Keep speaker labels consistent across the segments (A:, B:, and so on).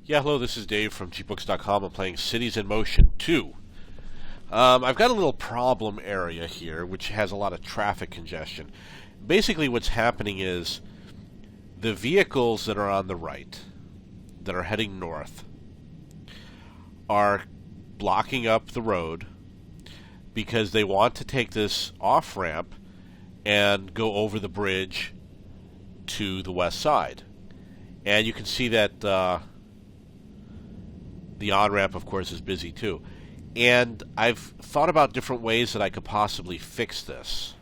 A: Yeah, hello, this is Dave from cheapbooks.com. I'm playing Cities in Motion 2. I've got a little problem area here, which has a lot of traffic congestion. Basically, what's happening is the vehicles that are on the right, that are heading north, are blocking up the road because they want to take this off-ramp and go over the bridge to the west side. And you can see that the on-ramp, of course, is busy too. And I've thought about different ways that I could possibly fix this.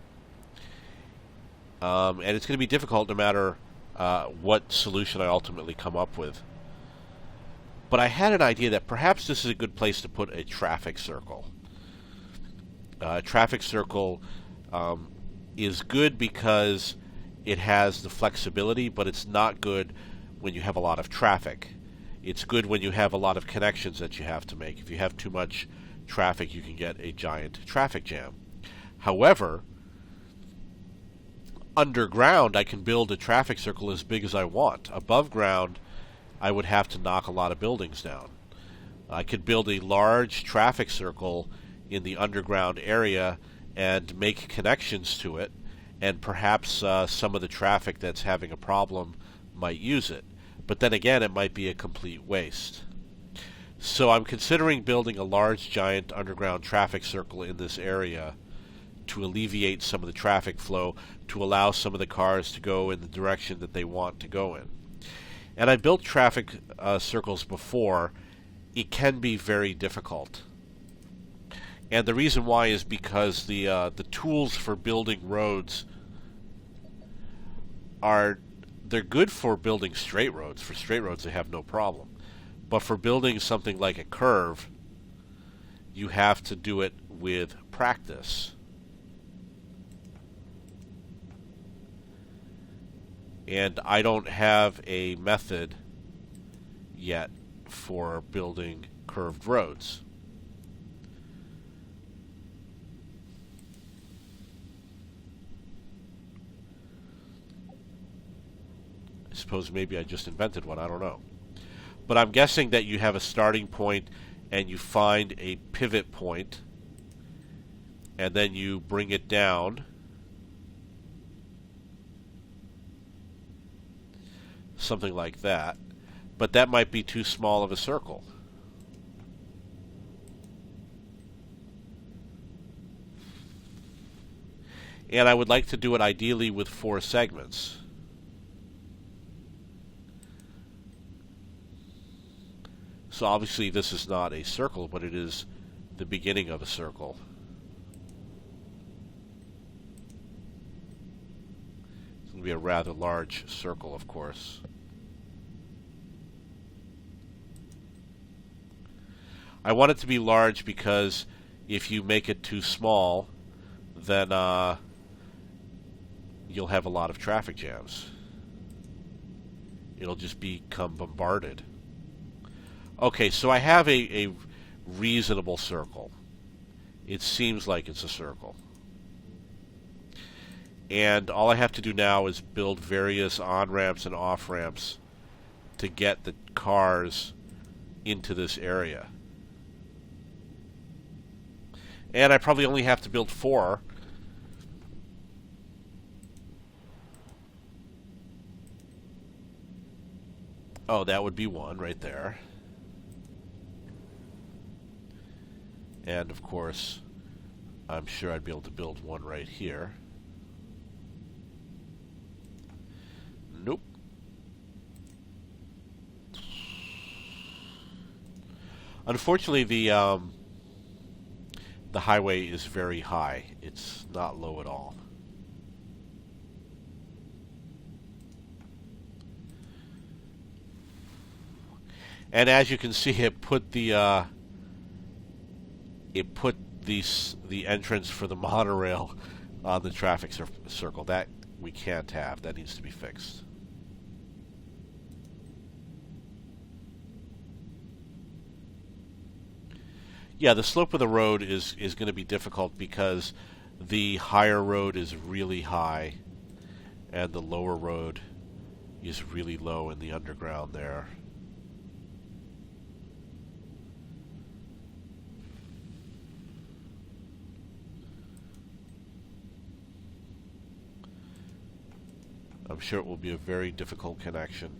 A: And it's going to be difficult no matter what solution I ultimately come up with. But I had an idea that perhaps this is a good place to put a traffic circle. A traffic circle is good because it has the flexibility, but it's not good when you have a lot of traffic. It's good when you have a lot of connections that you have to make. If you have too much traffic, you can get a giant traffic jam. However, underground, I can build a traffic circle as big as I want. Above ground, I would have to knock a lot of buildings down. I could build a large traffic circle in the underground area and make connections to it, and perhaps some of the traffic that's having a problem might use it. But then again, it might be a complete waste. So I'm considering building a large, giant underground traffic circle in this area to alleviate some of the traffic flow, to allow some of the cars to go in the direction that they want to go in. And I built traffic circles before. It can be very difficult. And the reason why is because the tools for building roads they're good for building straight roads. For straight roads, they have no problem. But for building something like a curve, you have to do it with practice. And I don't have a method yet for building curved roads. I suppose maybe I just invented one, I don't know. But I'm guessing that you have a starting point and you find a pivot point and then you bring it down. Something like that. But that might be too small of a circle. And I would like to do it ideally with 4 segments. So obviously this is not a circle, but it is the beginning of a circle. It's going to be a rather large circle, of course. I want it to be large because if you make it too small, then you'll have a lot of traffic jams. It'll just become bombarded. Okay, so I have a reasonable circle. It seems like it's a circle. And all I have to do now is build various on-ramps and off-ramps to get the cars into this area. And I probably only have to build 4. Oh, that would be 1 right there. And, of course, I'm sure I'd be able to build 1 right here. Nope. Unfortunately, the highway is very high. It's not low at all. And as you can see, it put the entrance for the monorail on the traffic circle. That we can't have. That needs to be fixed. Yeah, the slope of the road is going to be difficult because the higher road is really high and the lower road is really low in the underground there. I'm sure it will be a very difficult connection.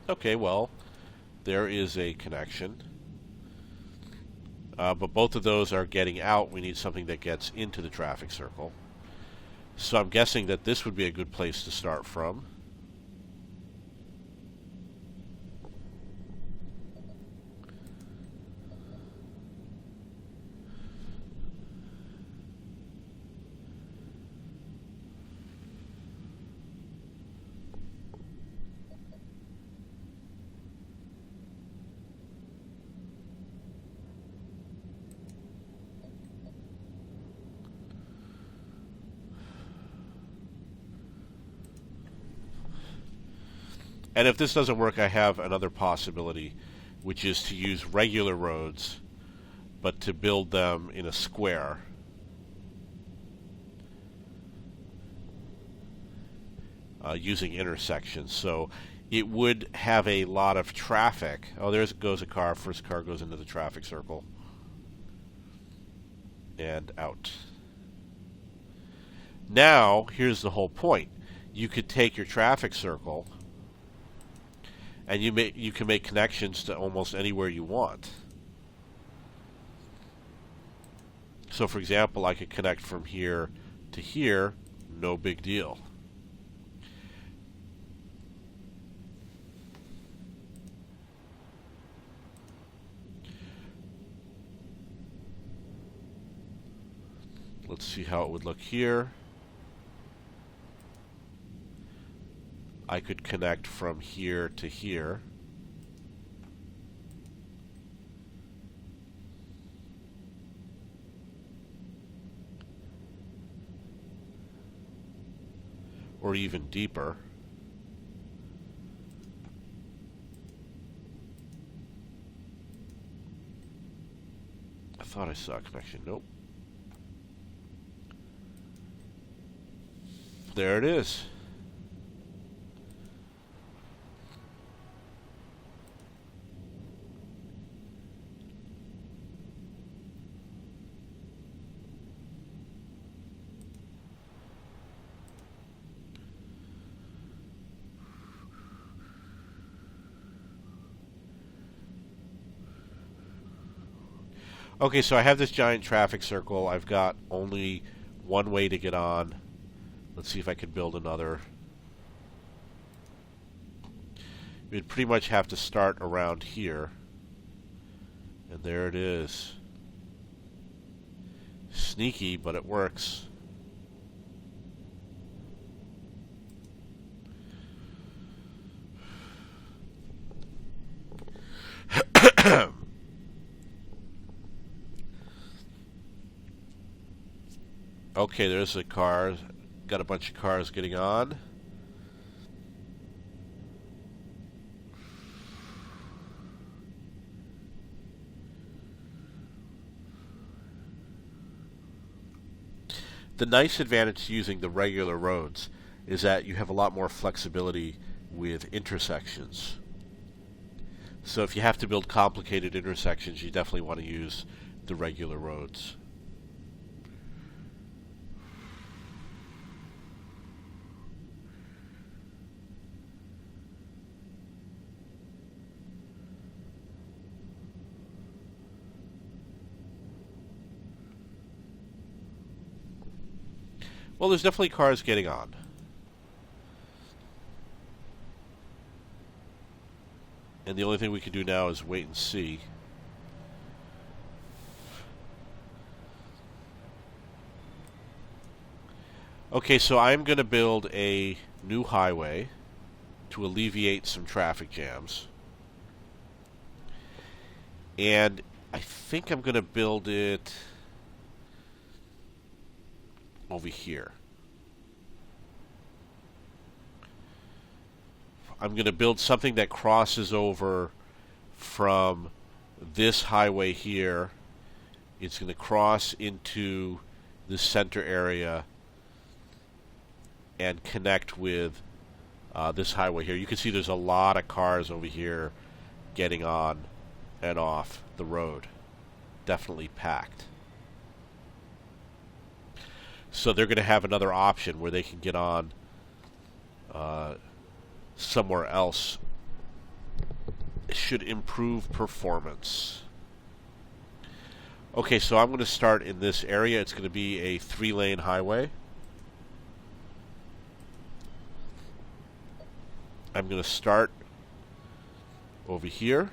A: Okay, well, there is a connection. But both of those are getting out. We need something that gets into the traffic circle. So I'm guessing that this would be a good place to start from. And if this doesn't work, I have another possibility, which is to use regular roads, but to build them in a square. Using intersections. So it would have a lot of traffic. Oh, there goes a car. First car goes into the traffic circle. And out. Now, here's the whole point. You could take your traffic circle and you can make connections to almost anywhere you want. So for example, I could connect from here to here, no big deal. Let's see how it would look here. I could connect from here to here. Or even deeper. I thought I saw a connection. Nope. There it is. Okay, so I have this giant traffic circle. I've got only one way to get on. Let's see if I can build another. We'd pretty much have to start around here. And there it is. Sneaky, but it works. Okay, there's a car. Got a bunch of cars getting on. The nice advantage to using the regular roads is that you have a lot more flexibility with intersections. So if you have to build complicated intersections, you definitely want to use the regular roads. Well, there's definitely cars getting on. And the only thing we can do now is wait and see. Okay, so I'm going to build a new highway to alleviate some traffic jams. And I think I'm going to build it over here. I'm going to build something that crosses over from this highway here. It's going to cross into the center area and connect with this highway here. You can see there's a lot of cars over here getting on and off the road. Definitely packed. So they're going to have another option where they can get on somewhere else. It should improve performance. Okay, so I'm going to start in this area. It's going to be a 3-lane highway. I'm going to start over here.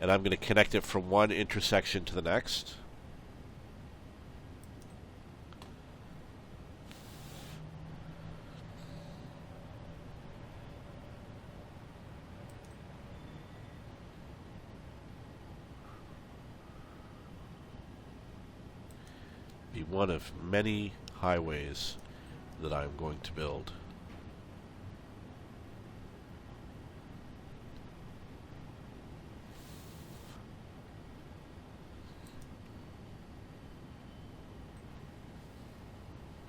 A: And I'm going to connect it from one intersection to the next. Be one of many highways that I'm going to build.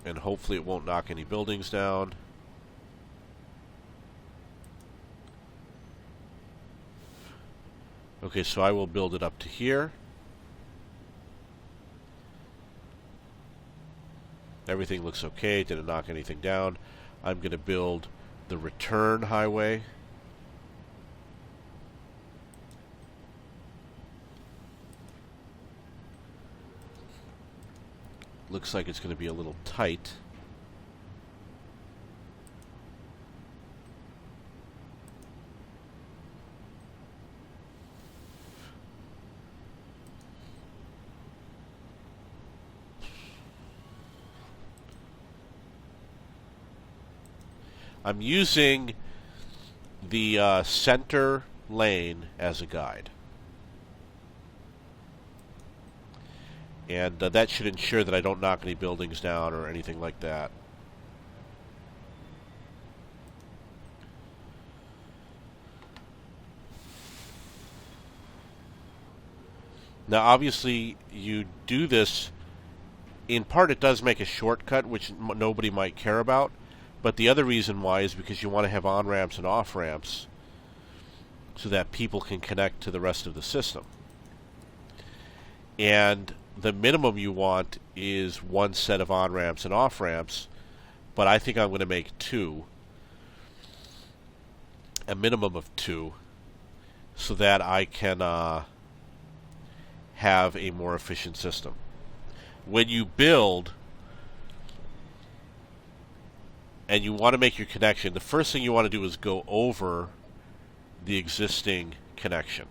A: And hopefully it won't knock any buildings down. Okay, so I will build it up to here. Everything looks okay, didn't knock anything down. I'm going to build the return highway. Looks like it's going to be a little tight. I'm using the center lane as a guide. And that should ensure that I don't knock any buildings down or anything like that. Now, obviously, you do this, in part it does make a shortcut, which nobody might care about. But the other reason why is because you want to have on-ramps and off-ramps so that people can connect to the rest of the system. And the minimum you want is one set of on-ramps and off-ramps, but I think I'm going to make 2, a minimum of 2, so that I can have a more efficient system. When you build and you want to make your connection, the first thing you want to do is go over the existing connection.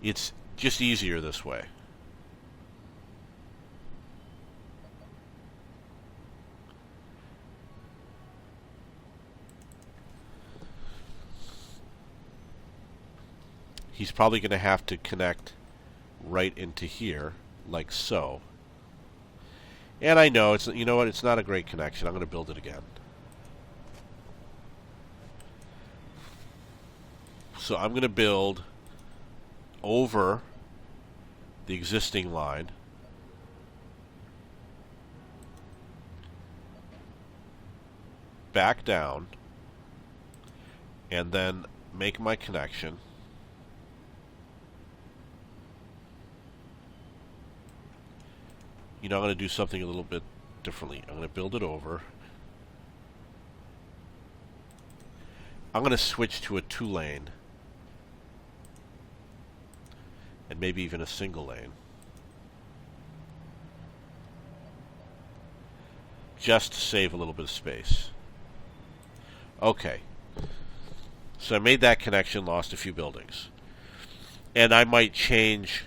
A: It's just easier this way. He's probably going to have to connect right into here, like so. And I know, you know what, it's not a great connection. I'm going to build it again. So I'm going to build over the existing line. Back down. And then make my connection. You know, I'm going to do something a little bit differently. I'm going to build it over. I'm going to switch to a 2-lane. And maybe even a single lane. Just to save a little bit of space. Okay. So I made that connection, lost a few buildings. And I might change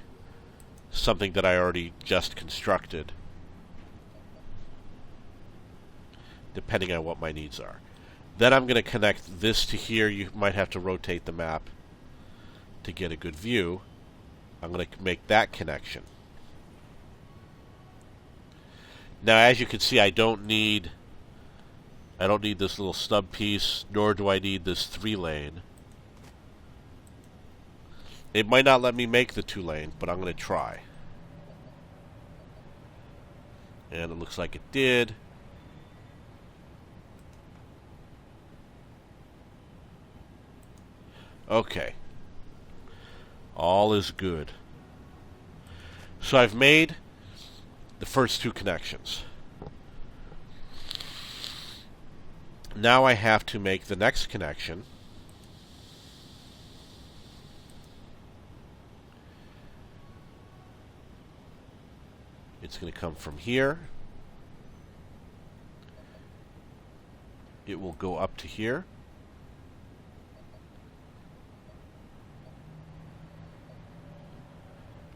A: something that I already just constructed, depending on what my needs are. Then I'm going to connect this to here. You might have to rotate the map to get a good view. I'm going to make that connection. Now, as you can see, I don't need this little stub piece, nor do I need this 3-lane. It might not let me make the 2-lane, but I'm going to try. And it looks like it did. Okay. All is good. So I've made the first 2 connections. Now I have to make the next connection. It's going to come from here. It will go up to here.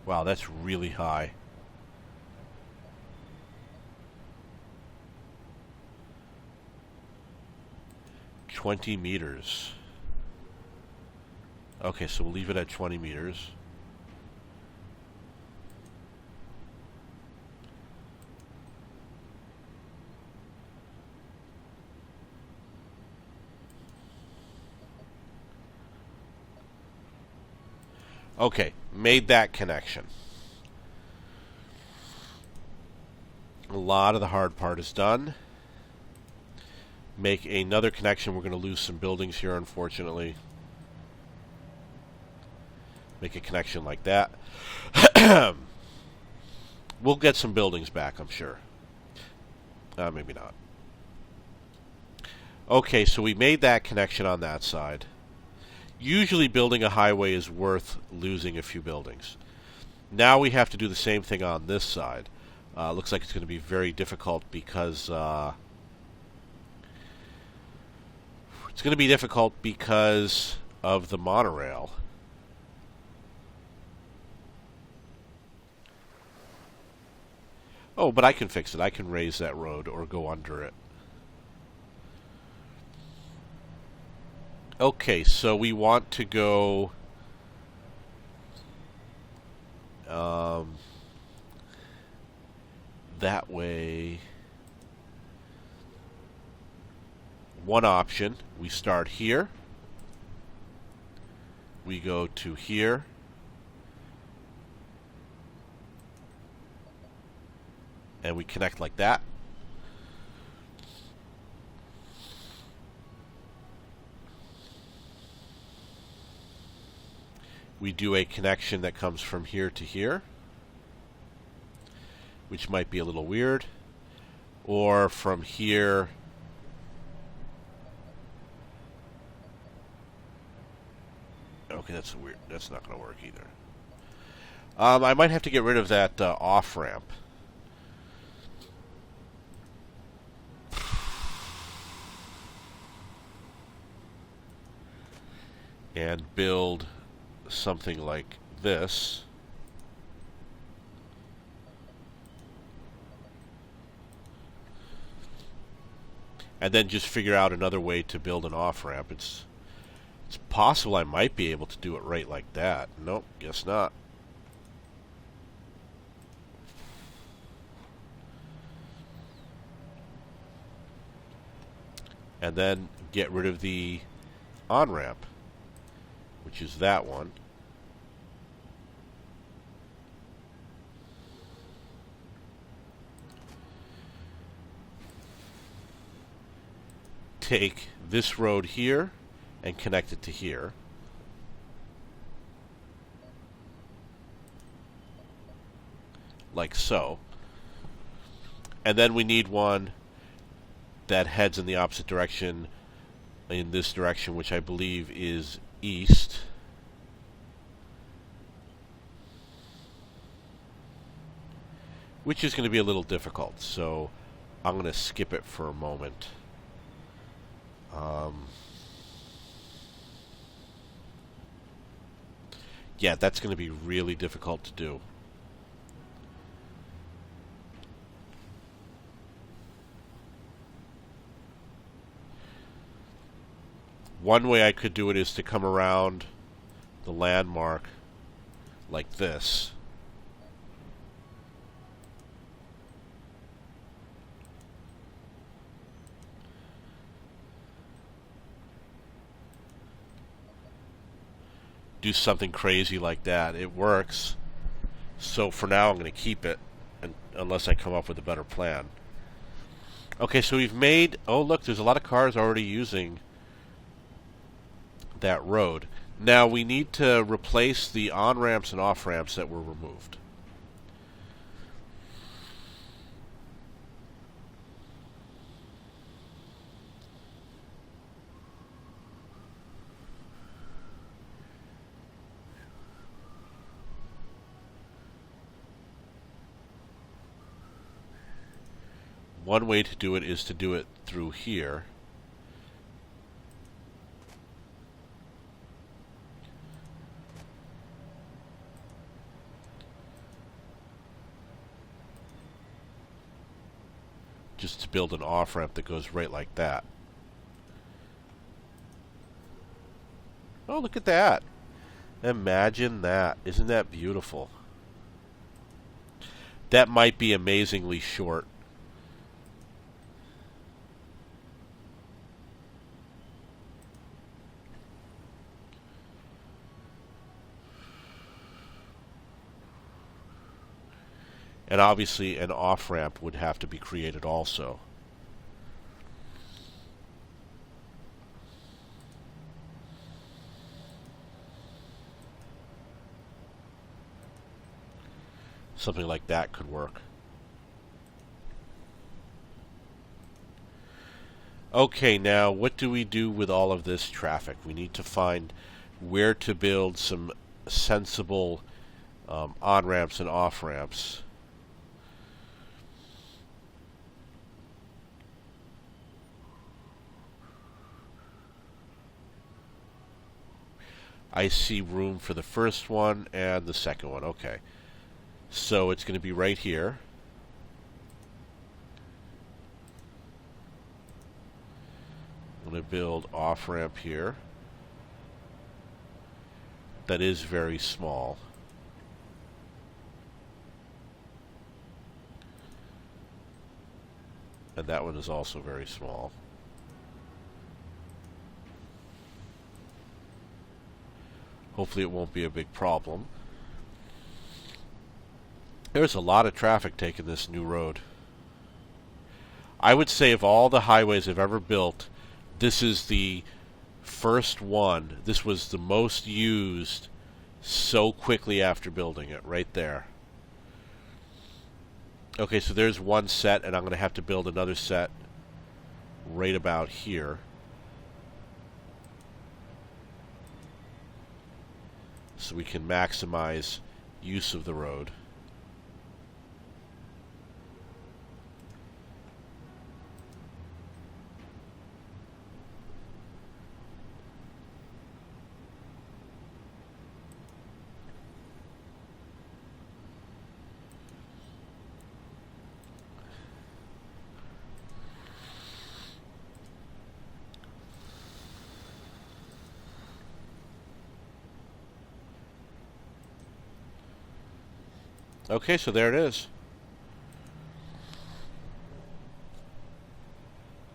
A: Wow, that's really high. $20 meters. Okay, so we'll leave it at 20 meters. Okay, made that connection. A lot of the hard part is done. Make another connection. We're going to lose some buildings here, unfortunately. Make a connection like that. We'll get some buildings back, I'm sure. Maybe not. Okay, so we made that connection on that side. Usually building a highway is worth losing a few buildings. Now we have to do the same thing on this side. Looks like it's going to be very difficult because of the monorail. Oh, but I can fix it. I can raise that road or go under it. Okay, so we want to go that way. One option, we start here. We go to here. And we connect like that. We do a connection that comes from here to here, which might be a little weird. Or from here okay, that's weird. That's not going to work either. I might have to get rid of that off-ramp. And build something like this. And then just figure out another way to build an off-ramp. It's possible I might be able to do it right like that. Nope, guess not. And then get rid of the on-ramp, which is that one. Take this road here and connect it to here. Like so. And then we need one that heads in the opposite direction, in this direction, which I believe is east. Which is going to be a little difficult, so I'm going to skip it for a moment. Yeah, that's going to be really difficult to do. One way I could do it is to come around the landmark like this. do something crazy like that. It works. So for now, I'm going to keep it, unless I come up with a better plan. Okay, so we've made... Oh, look, there's a lot of cars already using that road. Now, we need to replace the on-ramps and off-ramps that were removed. One way to do it is to do it through here. Just to build an off-ramp that goes right like that. Oh, look at that. Imagine that. Isn't that beautiful? That might be amazingly short. And obviously an off-ramp would have to be created also. Something like that could work. Okay, now what do we do with all of this traffic? We need to find where to build some sensible on-ramps and off-ramps. I see room for the first one and the second one. Okay. So it's going to be right here. I'm going to build off-ramp here. That is very small. And that one is also very small. Hopefully it won't be a big problem. There's a lot of traffic taking this new road. I would say of all the highways I've ever built, this is the first one. This was the most used so quickly after building it, right there. Okay, so there's one set, and I'm going to have to build another set right about here. So we can maximize use of the road. Okay, so there it is.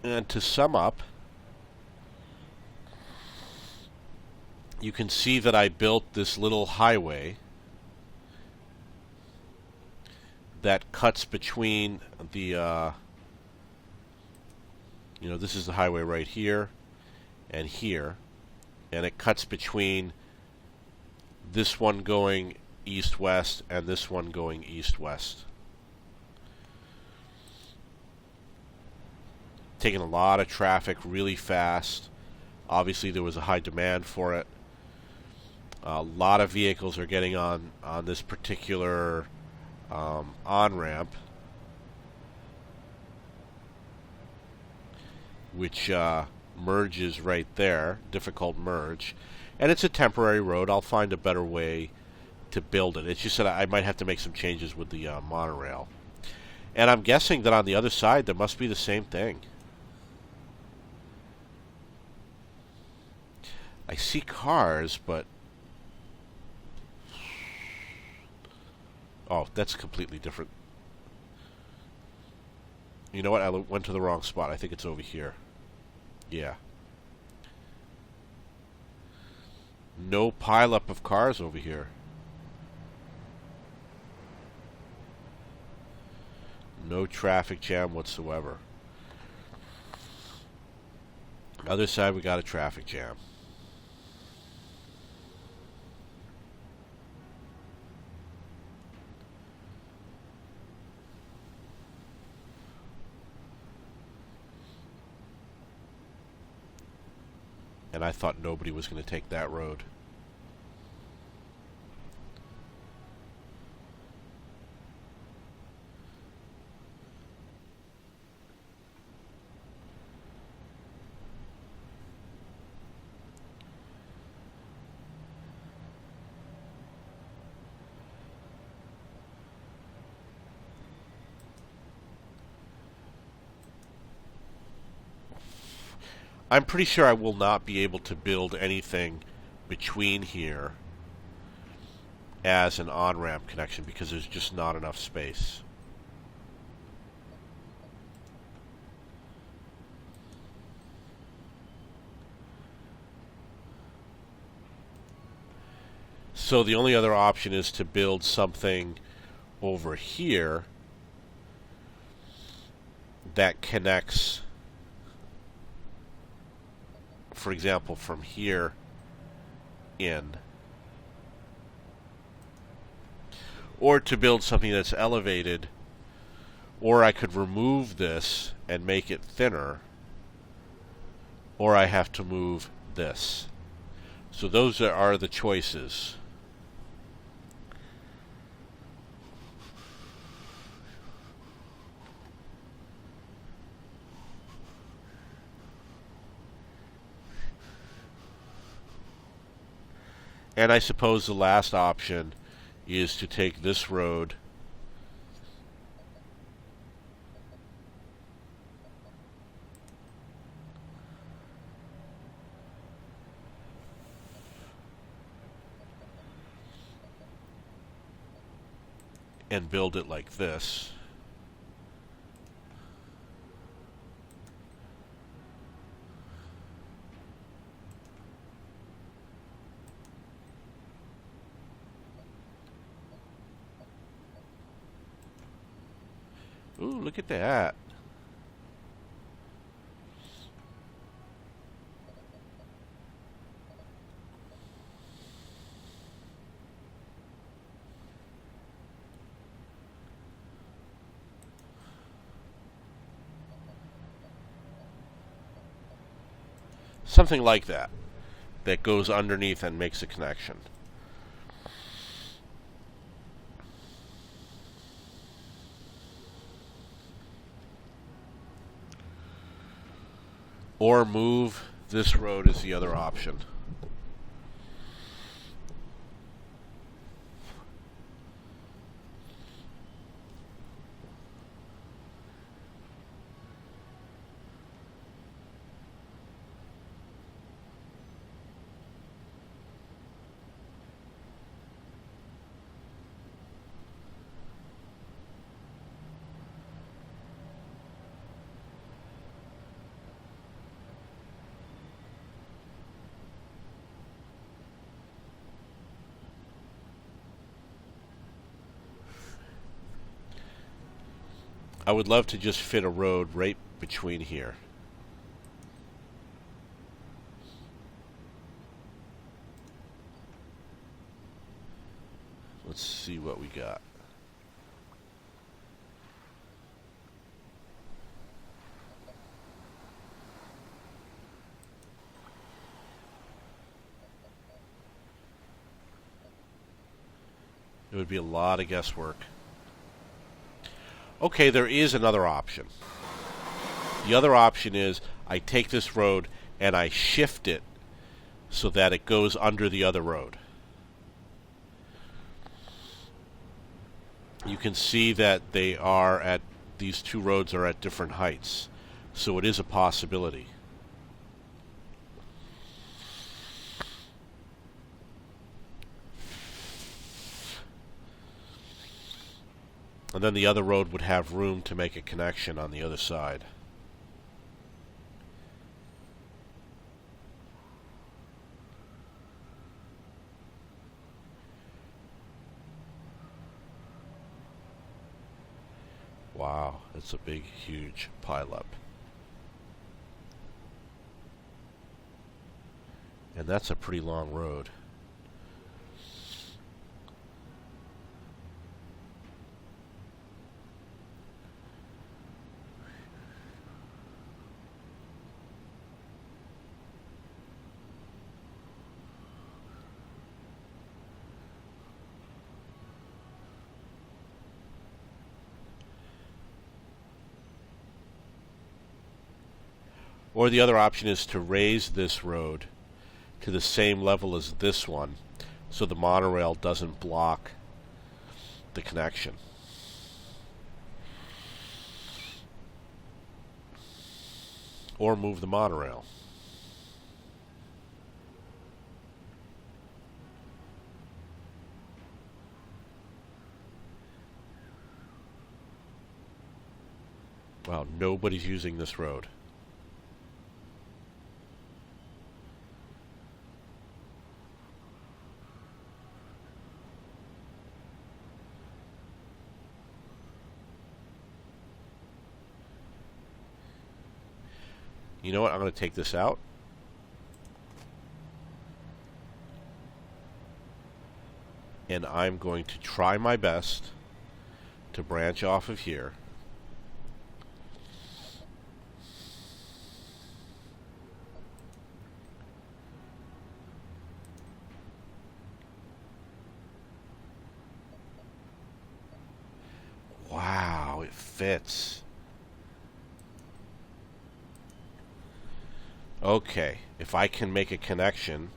A: And to sum up, you can see that I built this little highway that cuts between the, this is the highway right here and here, and it cuts between this one going east-west and this one going east-west. Taking a lot of traffic really fast. Obviously there was a high demand for it. A lot of vehicles are getting on this particular on-ramp, which merges right there, difficult merge. And it's a temporary road. I'll find a better way to build it. It's just that I might have to make some changes with the monorail. And I'm guessing that on the other side there must be the same thing. I see cars, but... Oh, that's completely different. You know what? I went to the wrong spot. I think it's over here. Yeah. No pileup of cars over here. No traffic jam whatsoever. Other side, we got a traffic jam. And I thought nobody was going to take that road. I'm pretty sure I will not be able to build anything between here as an on-ramp connection because there's just not enough space. So the only other option is to build something over here that connects, for example, from here in. Or to build something that's elevated, or I could remove this and make it thinner, or I have to move this. So those are the choices. And I suppose the last option is to take this road and build it like this. Ooh, look at that. Something like that, that goes underneath and makes a connection. Or move this road is the other option. I would love to just fit a road right between here. Let's see what we got. It would be a lot of guesswork. Okay, there is another option. The other option is I take this road and I shift it so that it goes under the other road. You can see that these two roads are at different heights. So it is a possibility. And then the other road would have room to make a connection on the other side. Wow, it's a big, huge pileup. And that's a pretty long road. Or the other option is to raise this road to the same level as this one so the monorail doesn't block the connection. Or move the monorail. Wow, nobody's using this road. You know what? I'm going to take this out. And I'm going to try my best to branch off of here. Wow, it fits. Okay, if I can make a connection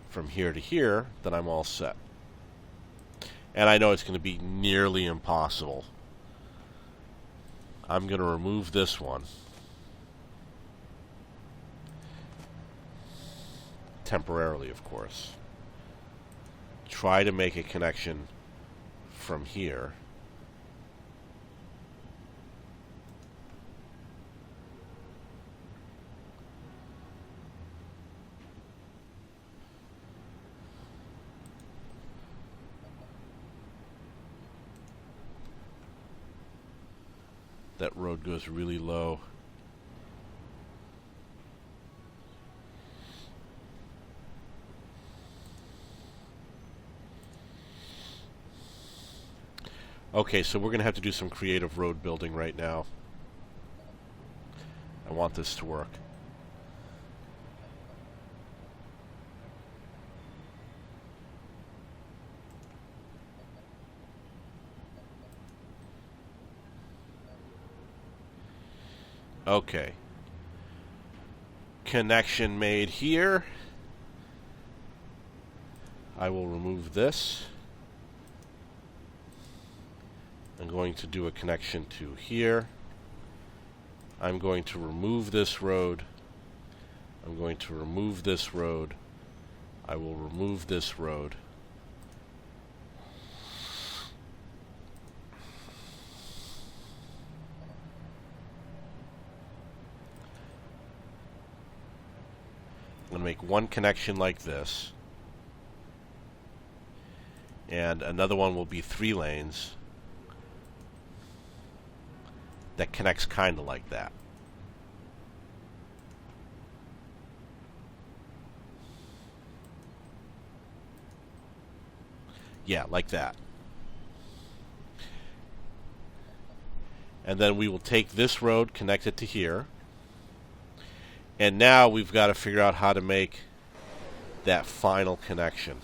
A: from here to here, then I'm all set. And I know it's going to be nearly impossible. I'm going to remove this one. Temporarily, of course. Try to make a connection from here. That road goes really low. Okay, so we're going to have to do some creative road building right now. I want this to work. Okay. Connection made here. I will remove this. I'm going to do a connection to here. I'm going to remove this road. I'm going to remove this road. I will remove this road. I'm going to make one connection like this. And another one will be 3 lanes that connects kind of like that. Yeah, like that. And then we will take this road, connect it to here. And now we've got to figure out how to make that final connection.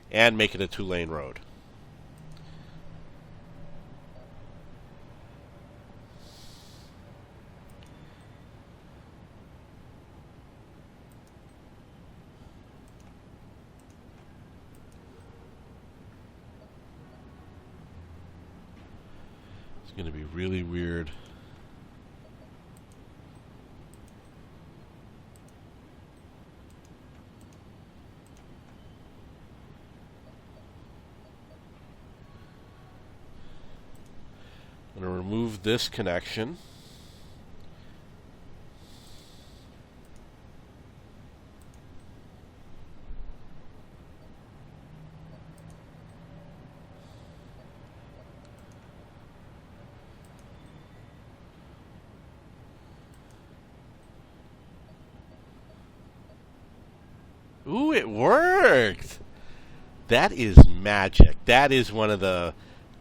A: And make it a 2-lane road. It's going to be really weird. I'm going to remove this connection. Ooh, it worked! That is magic. That is one of the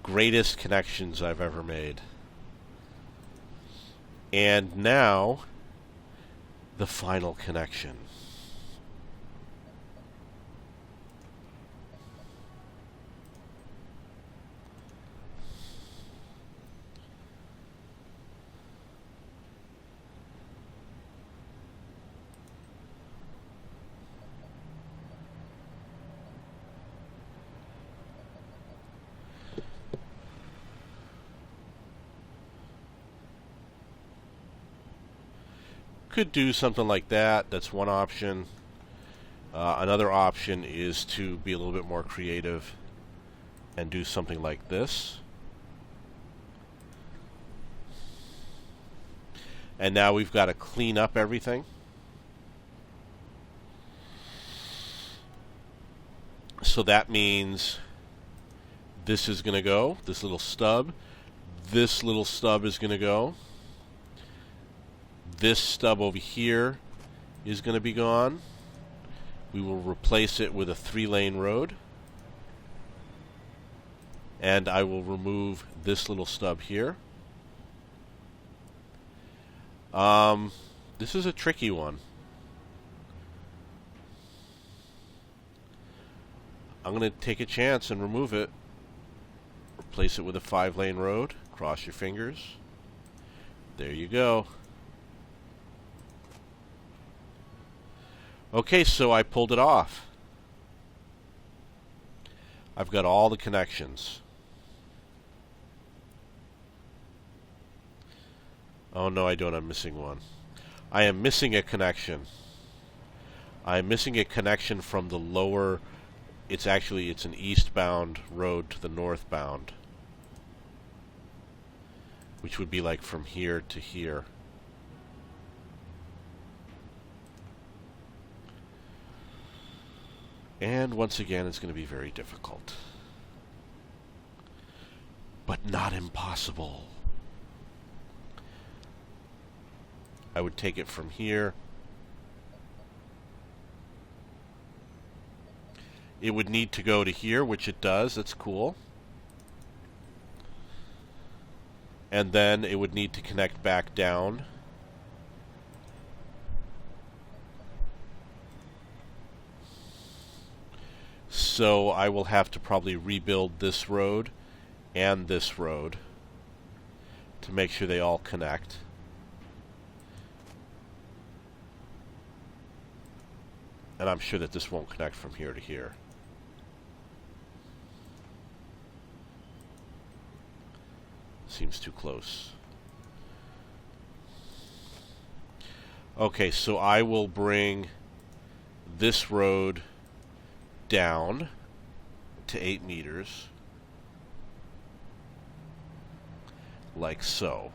A: greatest connections I've ever made. And now, the final connection. Could do something like that. That's one option. Another option is to be a little bit more creative and do something like this. And now we've got to clean up everything. So that means this is going to go, this little stub. This little stub is going to go. This stub over here is going to be gone. We will replace it with a 3-lane road. And I will remove this little stub here. This is a tricky one. I'm going to take a chance and remove it. Replace it with a 5-lane road. Cross your fingers. There you go. Okay, so I pulled it off. I've got all the connections. Oh no, I don't. I'm missing one. I am missing a connection. I am missing a connection from the lower... It's an eastbound road to the northbound, which would be like from here to here. And once again, it's going to be very difficult. But not impossible. I would take it from here. It would need to go to here, which it does. That's cool. And then it would need to connect back down. So I will have to probably rebuild this road and this road to make sure they all connect. And I'm sure that this won't connect from here to here. Seems too close. Okay, so I will bring this road down to 8 meters, like so.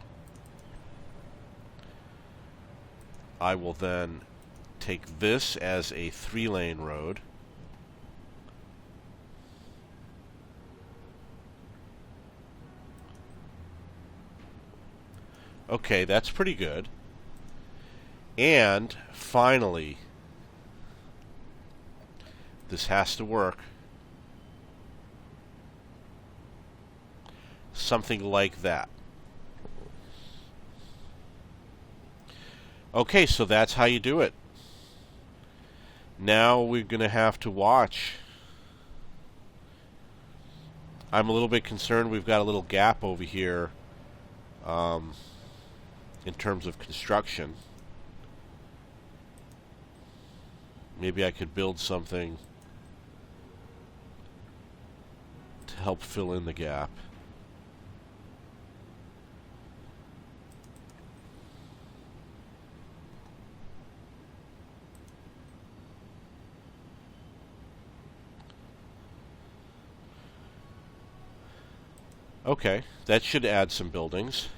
A: I will then take this as a 3-lane road. Okay, that's pretty good. And finally, this has to work. Something like that. Okay, so that's how you do it. Now we're going to have to watch. I'm a little bit concerned we've got a little gap over here in terms of construction. Maybe I could build something to help fill in the gap. Okay, that should add some buildings.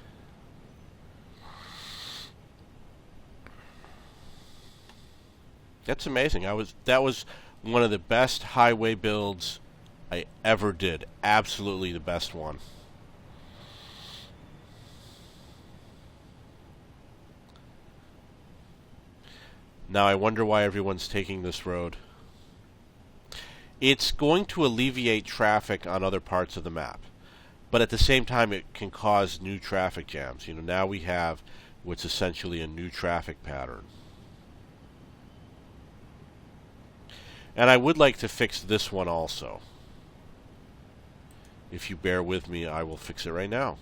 A: That's amazing. That was one of the best highway builds I ever did. Absolutely the best one. Now I wonder why everyone's taking this road. It's going to alleviate traffic on other parts of the map, but at the same time it can cause new traffic jams. Now we have what's essentially a new traffic pattern. And I would like to fix this one also. If you bear with me, I will fix it right now.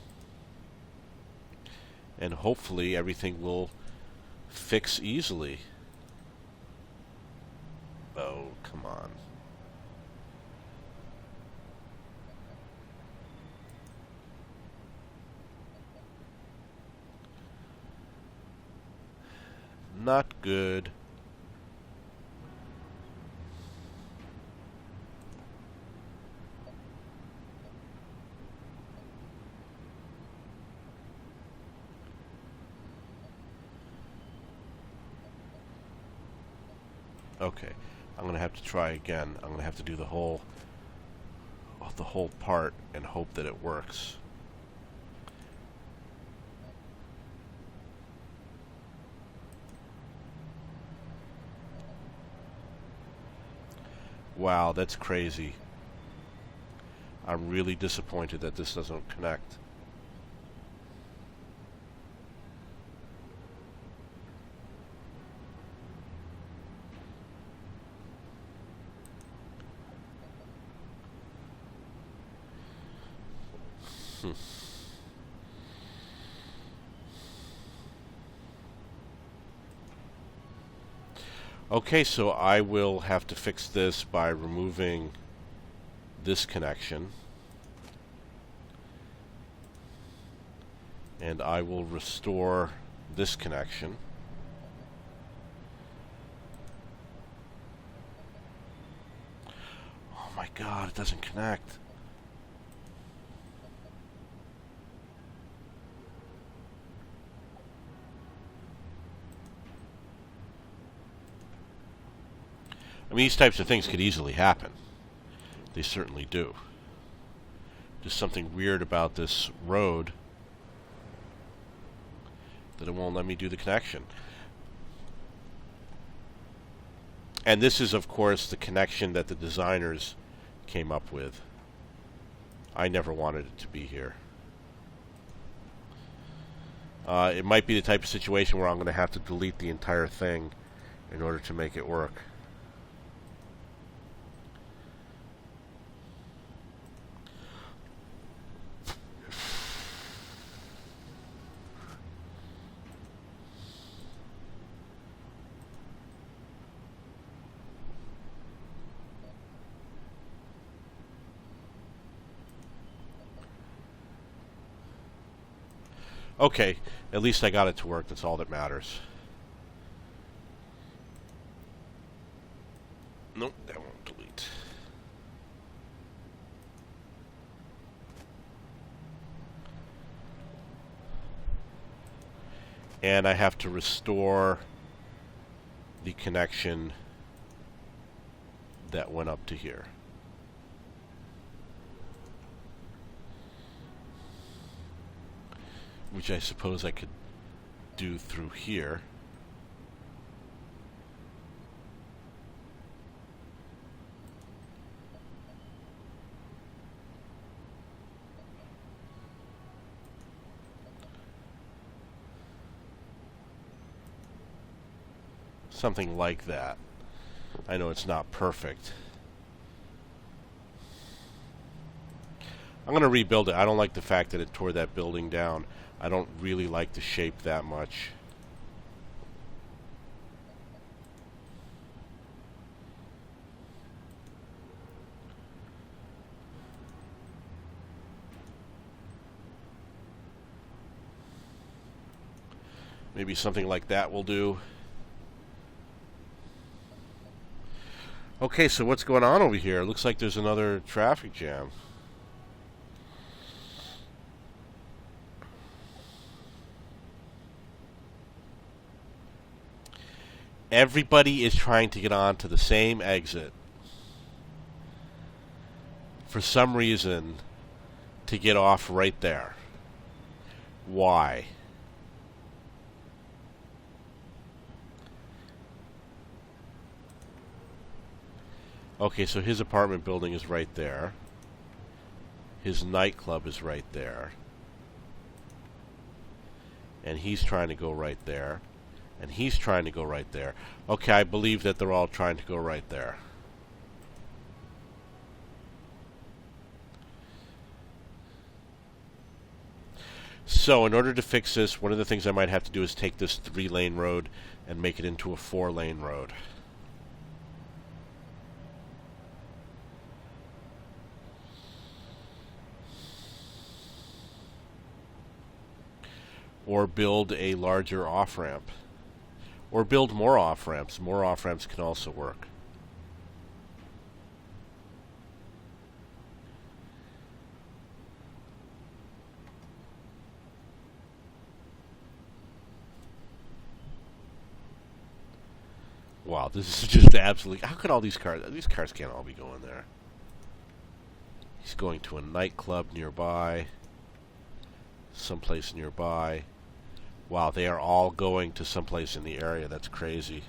A: And hopefully everything will fix easily. Oh, come on. Not good. Okay, I'm going to have to try again. I'm going to have to do the whole part and hope that it works. Wow, that's crazy. I'm really disappointed that this doesn't connect. Okay, so I will have to fix this by removing this connection. And I will restore this connection. Oh my God, it doesn't connect. I mean, these types of things could easily happen. They certainly do. Just something weird about this road that it won't let me do the connection. And this is, of course, the connection that the designers came up with. I never wanted it to be here. It might be the type of situation where I'm going to have to delete the entire thing in order to make it work. Okay, at least I got it to work. That's all that matters. Nope, that won't delete. And I have to restore the connection that went up to here. Which I suppose I could do through here. Something like that. I know it's not perfect. I'm going to rebuild it. I don't like the fact that it tore that building down. I don't really like the shape that much. Maybe something like that will do. Okay, so what's going on over here? It looks like there's another traffic jam. Everybody is trying to get onto the same exit. For some reason, to get off right there. Why? Okay, so his apartment building is right there. His nightclub is right there. And he's trying to go right there. And he's trying to go right there. Okay, I believe that they're all trying to go right there. So in order to fix this, one of the things I might have to do is take this 3-lane road and make it into a 4-lane road. Or build a larger off-ramp. Or build more off-ramps. More off-ramps can also work. Wow, this is just absolutely... How could all these cars... These cars can't all be going there. He's going to a nightclub nearby. Someplace nearby. Wow, they are all going to someplace in the area. That's crazy.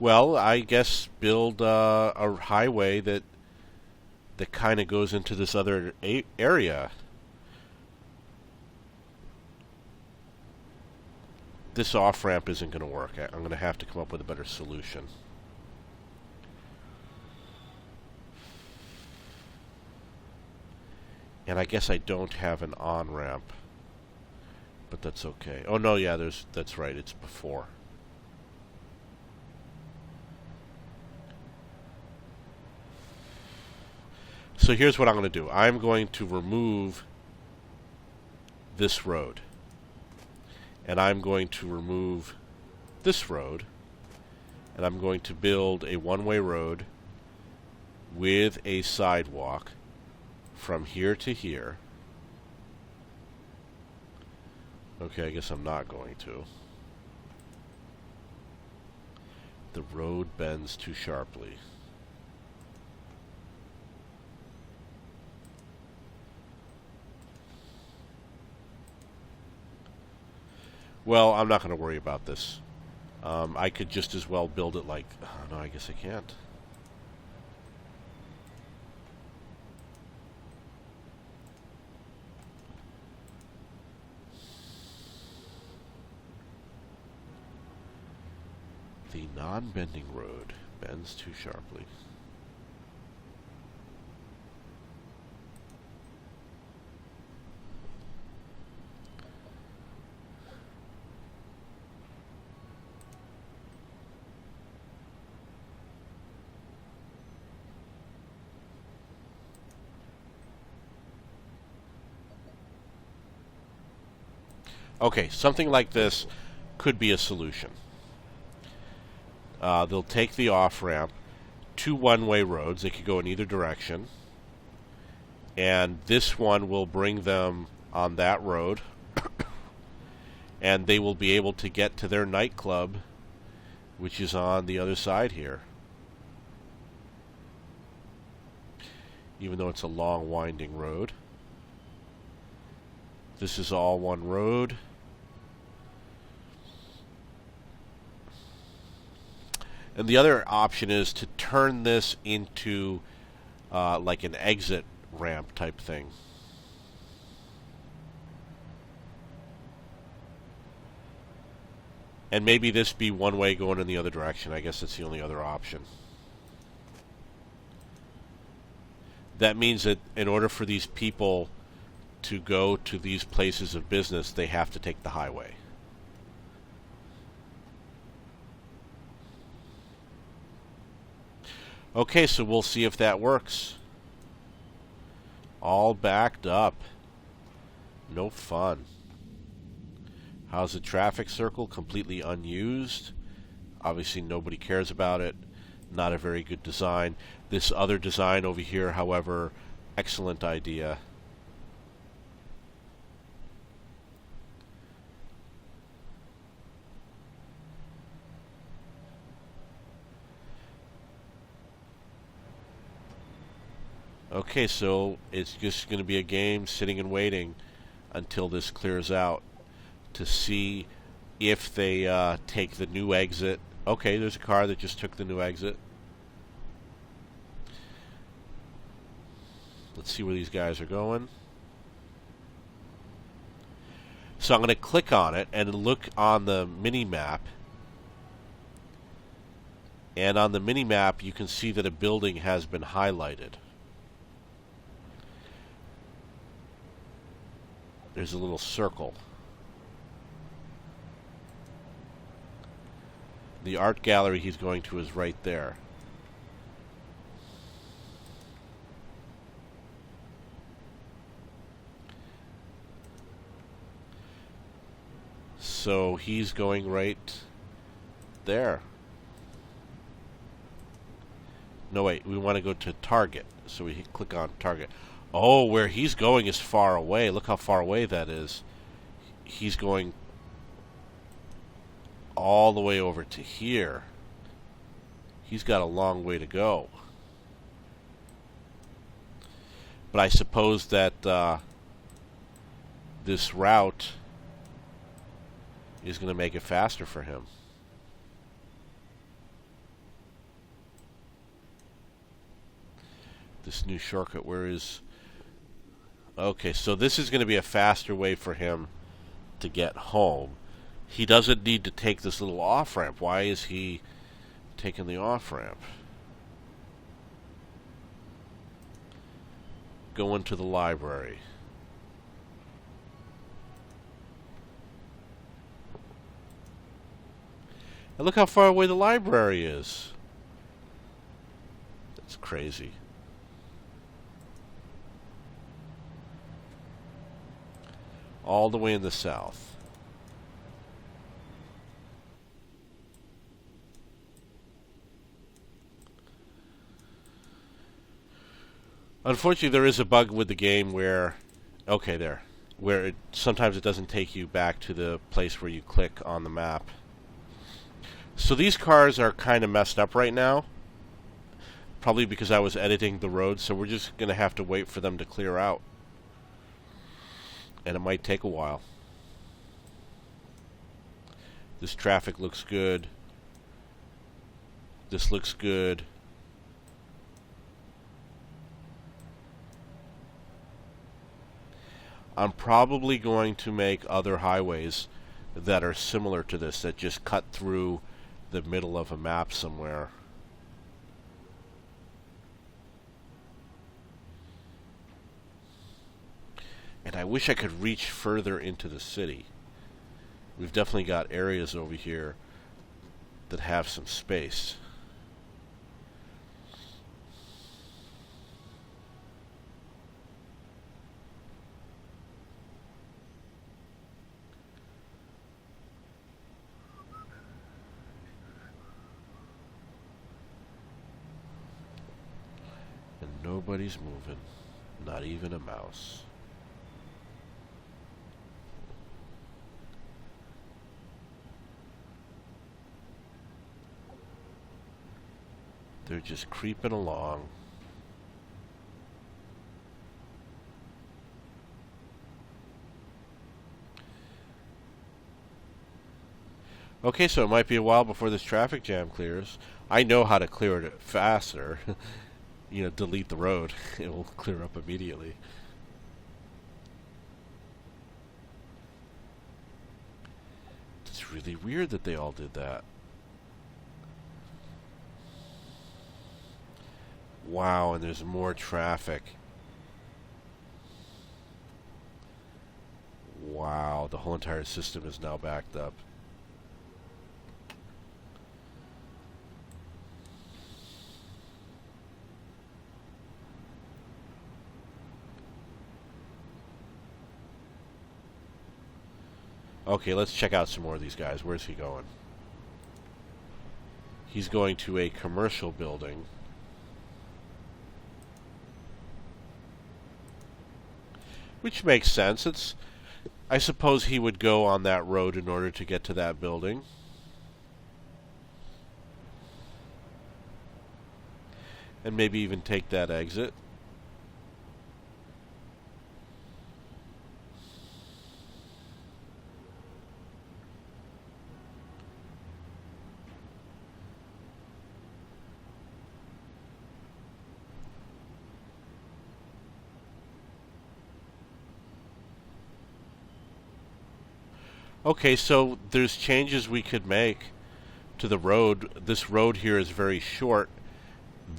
A: Well, I guess build a highway that kind of goes into this other area. This off-ramp isn't going to work. I'm going to have to come up with a better solution. And I guess I don't have an on-ramp. But that's okay. Oh, no, yeah, that's right. It's before. So here's what I'm going to do. I'm going to remove this road. And I'm going to remove this road. And I'm going to build a one-way road with a sidewalk from here to here. Okay, I guess I'm not going to. The road bends too sharply. Well, I'm not going to worry about this. I could just as well build it like... Oh, no, I guess I can't. The non-bending road bends too sharply. Okay, something like this could be a solution. They'll take the off-ramp, 2 one-way roads. They could go in either direction. And this one will bring them on that road. And they will be able to get to their nightclub, which is on the other side here. Even though it's a long, winding road. This is all one road. And the other option is to turn this into like an exit ramp type thing. And maybe this be one way going in the other direction. I guess that's the only other option. That means that in order for these people to go to these places of business, they have to take the highway. Okay, so we'll see if that works. All backed up. No fun. How's the traffic circle? Completely unused. Obviously nobody cares about it. Not a very good design. This other design over here, however, excellent idea. Okay, so it's just going to be a game sitting and waiting until this clears out to see if they take the new exit. Okay, there's a car that just took the new exit. Let's see where these guys are going. So I'm going to click on it and look on the mini-map. And on the mini-map, you can see that a building has been highlighted. There's a little circle. The art gallery he's going to is right there. So he's going right there. No, wait, we want to go to target. So we click on target. Oh, where he's going is far away. Look how far away that is. He's going all the way over to here. He's got a long way to go. But I suppose that this route is going to make it faster for him. This new shortcut, where is... Okay, so this is going to be a faster way for him to get home. He doesn't need to take this little off-ramp. Why is he taking the off-ramp? Going to the library. And look how far away the library is. That's crazy. All the way in the south. Unfortunately, there is a bug with the game where, okay, there, where sometimes it doesn't take you back to the place where you click on the map. So these cars are kind of messed up right now, probably because I was editing the road, so we're just going to have to wait for them to clear out. And it might take a while. This traffic looks good. This looks good. I'm probably going to make other highways that are similar to this, that just cut through the middle of a map somewhere. And I wish I could reach further into the city. We've definitely got areas over here that have some space. And nobody's moving. Not even a mouse. They're just creeping along. Okay, so it might be a while before this traffic jam clears. I know how to clear it faster. You know, delete the road. It will clear up immediately. It's really weird that they all did that. Wow, and there's more traffic. Wow, the whole entire system is now backed up. Okay, let's check out some more of these guys. Where's he going? He's going to a commercial building. Which makes sense. I suppose he would go on that road in order to get to that building. And maybe even take that exit. Okay, so there's changes we could make to the road. This road here is very short.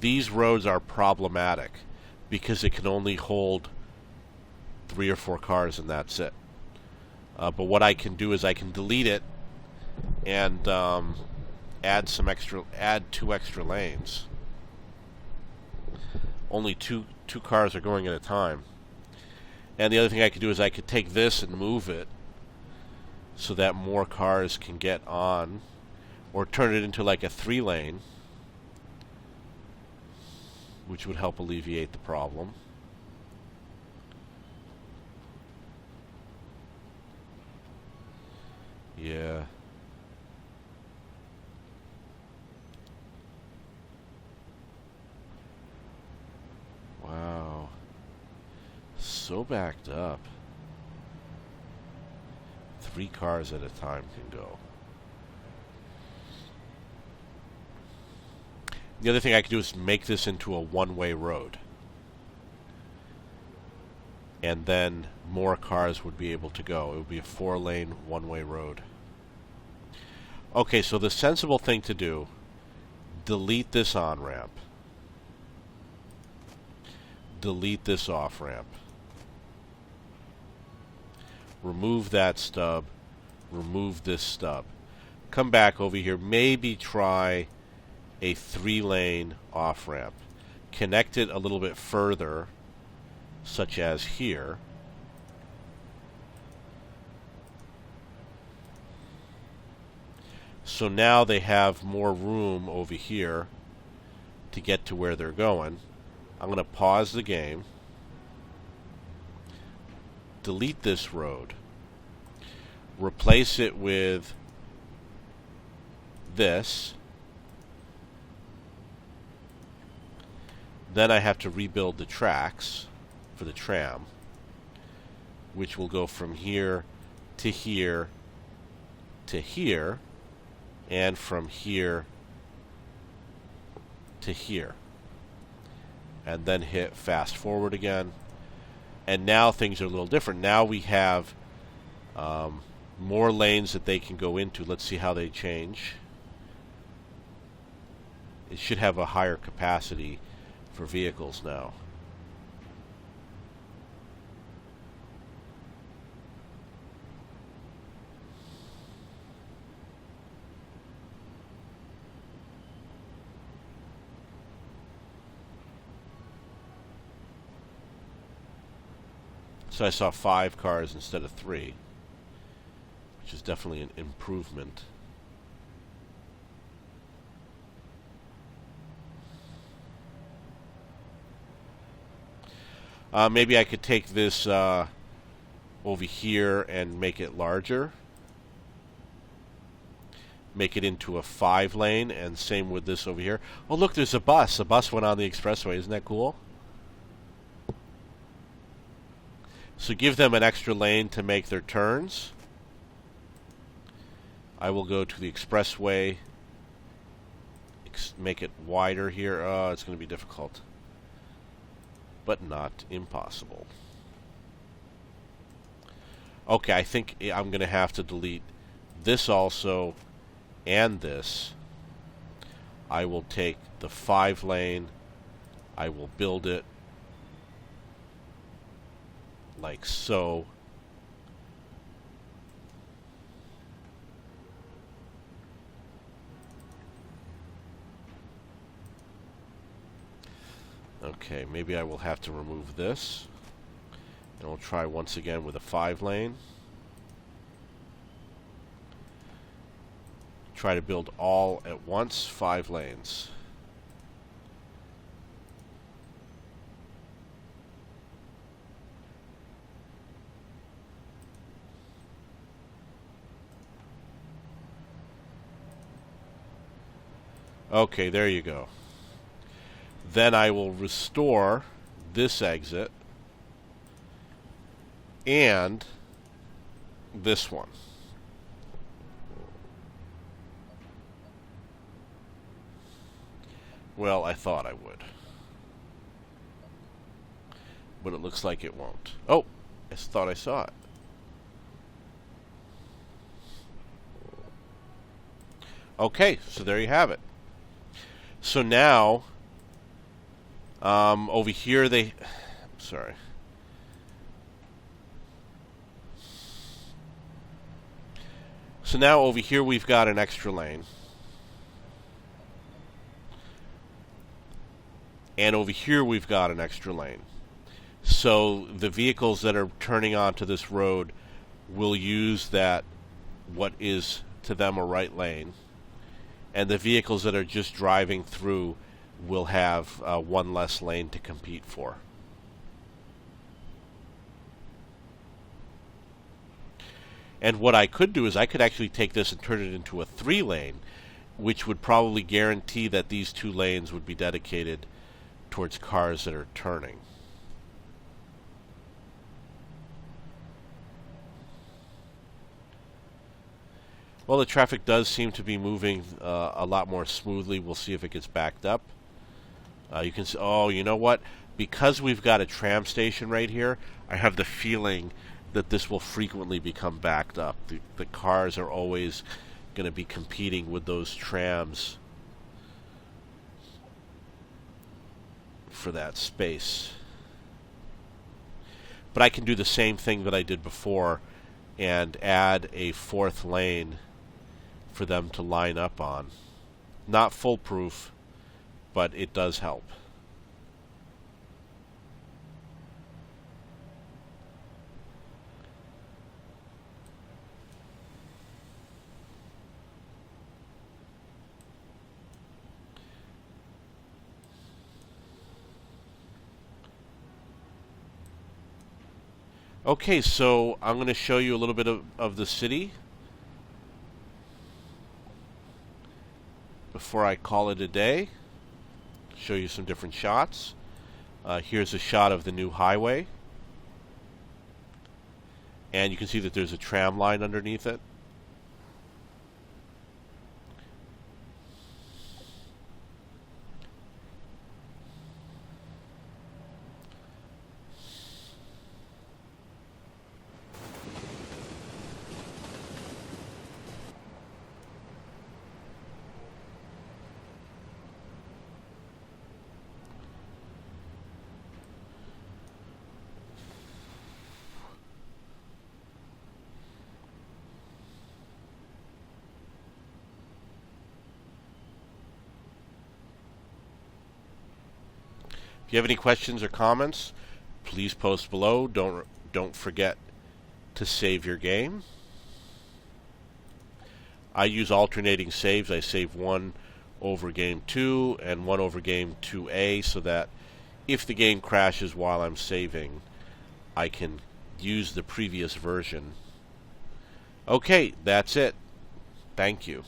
A: These roads are problematic because it can only hold 3 or 4 cars and that's it. But what I can do is I can delete it and add 2 extra lanes. Only two cars are going at a time. And the other thing I could do is I could take this and move it so that more cars can get on, or turn it into like a 3-lane, which would help alleviate the problem. Yeah. Wow. So backed up. 3 cars at a time can go. The other thing I could do is make this into a one-way road. And then more cars would be able to go. It would be a 4-lane, one-way road. Okay, so the sensible thing to do, delete this on-ramp. Delete this off-ramp. Remove that stub. Remove this stub. Come back over here. Maybe try a 3-lane off-ramp. Connect it a little bit further, such as here. So now they have more room over here to get to where they're going. I'm going to pause the game. Delete this road. Replace it with this. Then I have to rebuild the tracks for the tram, which will go from here to here to here, and from here to here. And then hit fast forward again. And now things are a little different. Now we have more lanes that they can go into. Let's see how they change. It should have a higher capacity for vehicles now. So I saw 5 cars instead of 3, which is definitely an improvement. Maybe I could take this over here and make it larger. Make it into a 5-lane, and same with this over here. Oh, look, there's a bus. A bus went on the expressway. Isn't that cool? So give them an extra lane to make their turns. I will go to the expressway. Make it wider here. It's going to be difficult, but not impossible. Okay, I think I'm going to have to delete this also and this. I will take the 5-lane. I will build it like so. Okay, maybe I will have to remove this. And we'll try once again with a 5-lane. Try to build all at once, 5 lanes. Okay, there you go. Then I will restore this exit and this one. Well, I thought I would, but it looks like it won't. Oh, I thought I saw it. Okay, so there you have it. So now, over here sorry. So now over here we've got an extra lane. And over here we've got an extra lane. So the vehicles that are turning onto this road will use that, what is to them a right lane. And the vehicles that are just driving through will have one less lane to compete for. And what I could do is I could actually take this and turn it into a 3-lane, which would probably guarantee that these 2 lanes would be dedicated towards cars that are turning. Well, the traffic does seem to be moving a lot more smoothly. We'll see if it gets backed up. You can see, oh, you know what? Because we've got a tram station right here, I have the feeling that this will frequently become backed up. The cars are always going to be competing with those trams for that space. But I can do the same thing that I did before and add a 4th lane for them to line up on. Not foolproof, but it does help. Okay, so I'm going to show you a little bit of the city before I call it a day. Show you some different shots. Here's a shot of the new highway. And you can see that there's a tram line underneath it. If you have any questions or comments, please post below. Don't forget to save your game. I use alternating saves. I save one over game 2 and one over game 2A so that if the game crashes while I'm saving, I can use the previous version. Okay, that's it. Thank you.